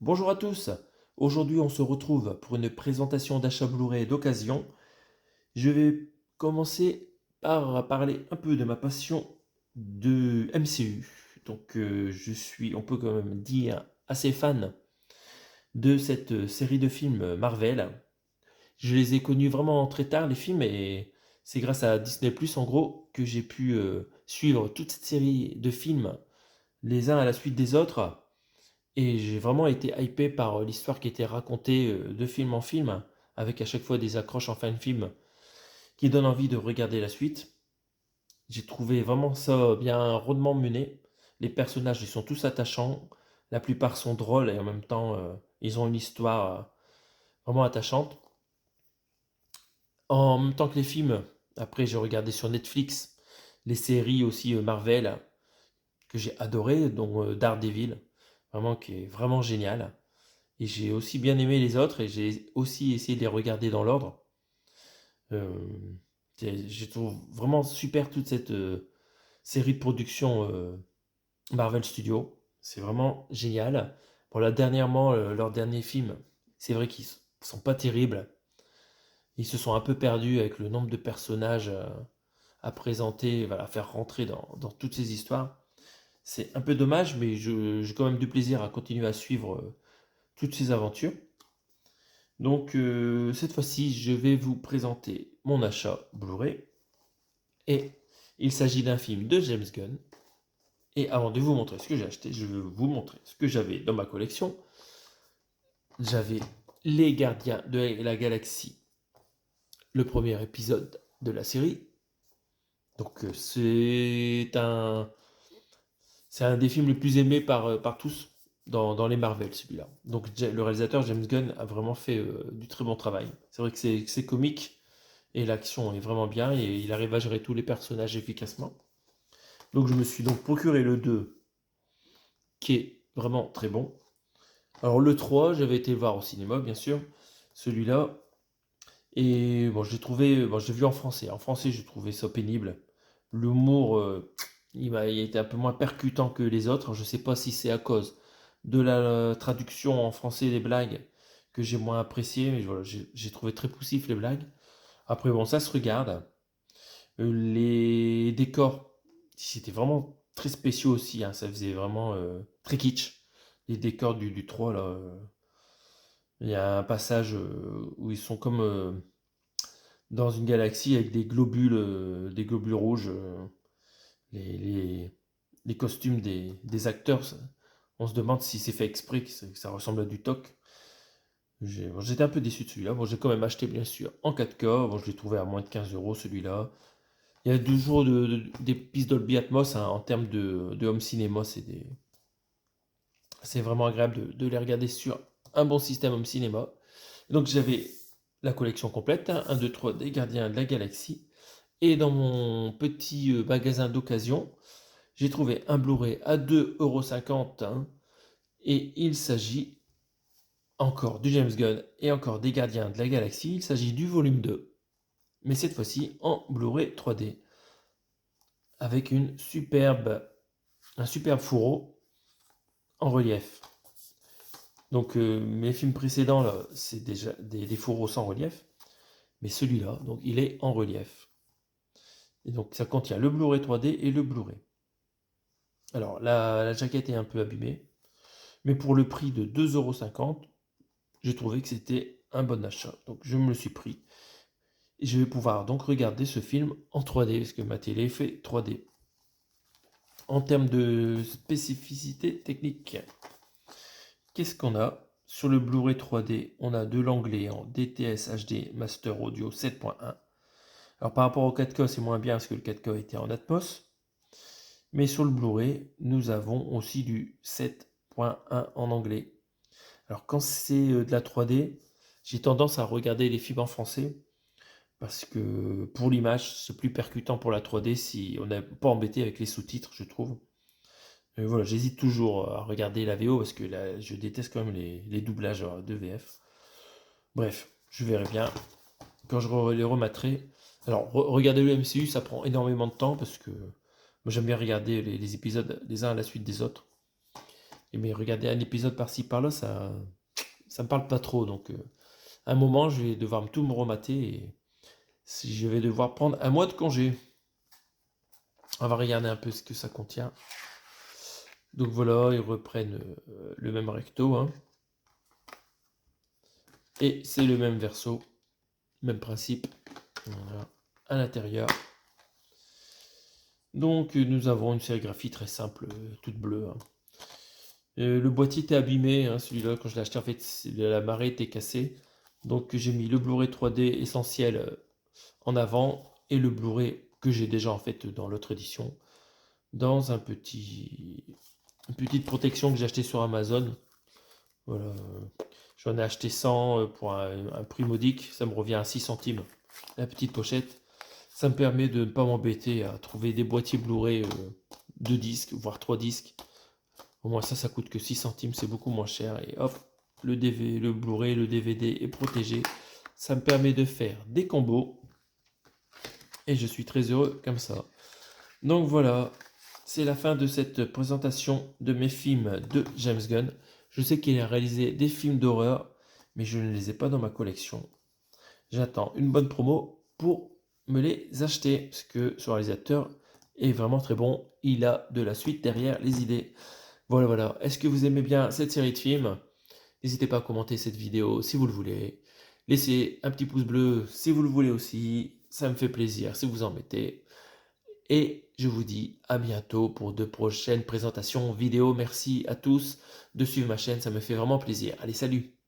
Bonjour à tous. Aujourd'hui, on se retrouve pour une présentation d'achat Blu-ray d'occasion. Je vais commencer par parler un peu de ma passion de MCU. Je suis, on peut quand même dire, assez fan de cette série de films Marvel. Je les ai connus vraiment très tard, les films, et c'est grâce à Disney+, en gros, que j'ai pu suivre toute cette série de films, les uns à la suite des autres. Et j'ai vraiment été hypé par l'histoire qui était racontée de film en film, avec à chaque fois des accroches en fin de film qui donnent envie de regarder la suite. J'ai trouvé vraiment ça bien rondement mené. Les personnages, ils sont tous attachants. La plupart sont drôles et en même temps, ils ont une histoire vraiment attachante. En même temps que les films, après j'ai regardé sur Netflix les séries aussi Marvel que j'ai adoré, dont Daredevil, vraiment qui est vraiment génial. Et j'ai aussi bien aimé les autres et j'ai aussi essayé de les regarder dans l'ordre. Euh, je trouve vraiment super toute cette série de production Marvel Studios. C'est vraiment génial. Bon, là, dernièrement, leur dernier film, c'est vrai qu'ils sont pas terribles. Ils se sont un peu perdus avec le nombre de personnages à présenter, voilà, à faire rentrer dans toutes ces histoires. C'est un peu dommage, mais j'ai quand même du plaisir à continuer à suivre toutes ces aventures. Cette fois-ci, je vais vous présenter mon achat Blu-ray. Et il s'agit d'un film de James Gunn. Et avant de vous montrer ce que j'ai acheté, je vais vous montrer ce que j'avais dans ma collection. J'avais Les Gardiens de la Galaxie, le premier épisode de la série. C'est un des films les plus aimés par tous dans les Marvel, celui-là. Donc le réalisateur James Gunn a vraiment fait du très bon travail. C'est vrai que c'est comique, et l'action est vraiment bien et il arrive à gérer tous les personnages efficacement. Donc je me suis donc procuré le 2 qui est vraiment très bon. Alors le 3, j'avais été le voir au cinéma bien sûr, celui-là. Et bon, j'ai vu en français. En français, j'ai trouvé ça pénible. L'humour, il a été un peu moins percutant que les autres. Je ne sais pas si c'est à cause de la traduction en français des blagues que j'ai moins apprécié, mais voilà, j'ai trouvé très poussif les blagues. Après, bon, ça se regarde. Les décors, c'était vraiment très spéciaux aussi, hein, ça faisait vraiment très kitsch. Les décors du 3 là, il y a un passage où ils sont comme dans une galaxie avec des globules rouges. Les, les- les costumes des acteurs, on se demande si c'est fait exprès, que ça ressemble à du toc. J'étais un peu déçu de celui-là. Bon, j'ai quand même acheté bien sûr en 4K. Bon, je l'ai trouvé à moins de 15 euros celui-là. Il y a toujours des pistes Dolby Atmos, hein, en termes de home cinéma. C'est vraiment agréable de les regarder sur un bon système home cinéma. Donc j'avais la collection complète, hein, 1, 2, 3 des Gardiens de la Galaxie. Et dans mon petit magasin d'occasion, j'ai trouvé un Blu-ray à 2,50 € hein, et il s'agit encore du James Gunn et encore des Gardiens de la Galaxie. Il s'agit du volume 2, mais cette fois-ci en Blu-ray 3D avec un superbe fourreau en relief. Mes films précédents, là, c'est déjà des fourreaux sans relief, mais celui-là, donc, il est en relief. Et donc, ça contient le Blu-ray 3D et le Blu-ray. Alors, la jaquette est un peu abîmée, mais pour le prix de 2,50 €, j'ai trouvé que c'était un bon achat. Donc, je me le suis pris. Et je vais pouvoir donc regarder ce film en 3D, parce que ma télé fait 3D. En termes de spécificité technique, qu'est-ce qu'on a? Sur le Blu-ray 3D, on a de l'anglais en DTS HD Master Audio 7.1. Alors par rapport au 4K, c'est moins bien parce que le 4K était en Atmos. Mais sur le Blu-ray, nous avons aussi du 7.1 en anglais. Alors quand c'est de la 3D, j'ai tendance à regarder les films en français parce que pour l'image, c'est plus percutant pour la 3D si on n'est pas embêté avec les sous-titres, je trouve. Voilà, j'hésite toujours à regarder la VO parce que là, je déteste quand même les doublages de VF. Bref, je verrai bien quand les rematerai. Alors, regarder le MCU, ça prend énormément de temps parce que moi j'aime bien regarder les épisodes les uns à la suite des autres. Mais regarder un épisode par-ci par-là, ça me parle pas trop. Donc, à un moment, je vais devoir tout me remater et si je vais devoir prendre un mois de congé. On va regarder un peu ce que ça contient. Donc voilà, ils reprennent le même recto, hein. Et c'est le même verso, même principe. Voilà, à l'intérieur. Donc nous avons une sérigraphie très simple, toute bleue, hein. Le boîtier était abîmé, hein, celui-là, quand je l'ai acheté, en fait, la marée était cassée. Donc j'ai mis le Blu-ray 3D essentiel en avant et le Blu-ray que j'ai déjà en fait dans l'autre édition dans une petite protection que j'ai acheté sur Amazon. Voilà, j'en ai acheté 100 pour un prix modique, ça me revient à 6 centimes la petite pochette. Ça me permet de ne pas m'embêter à trouver des boîtiers Blu-ray 2 disques, voire 3 disques. Au moins ça coûte que 6 centimes, c'est beaucoup moins cher. Et hop, le Blu-ray, le DVD est protégé. Ça me permet de faire des combos. Et je suis très heureux comme ça. Donc voilà, c'est la fin de cette présentation de mes films de James Gunn. Je sais qu'il a réalisé des films d'horreur, mais je ne les ai pas dans ma collection. J'attends une bonne promo pour me les acheter, parce que ce réalisateur est vraiment très bon. Il a de la suite derrière les idées. Voilà, voilà. Est-ce que vous aimez bien cette série de films? N'hésitez pas à commenter cette vidéo si vous le voulez. Laissez un petit pouce bleu si vous le voulez aussi. Ça me fait plaisir si vous en mettez. Et je vous dis à bientôt pour de prochaines présentations vidéo. Merci à tous de suivre ma chaîne, ça me fait vraiment plaisir. Allez, salut!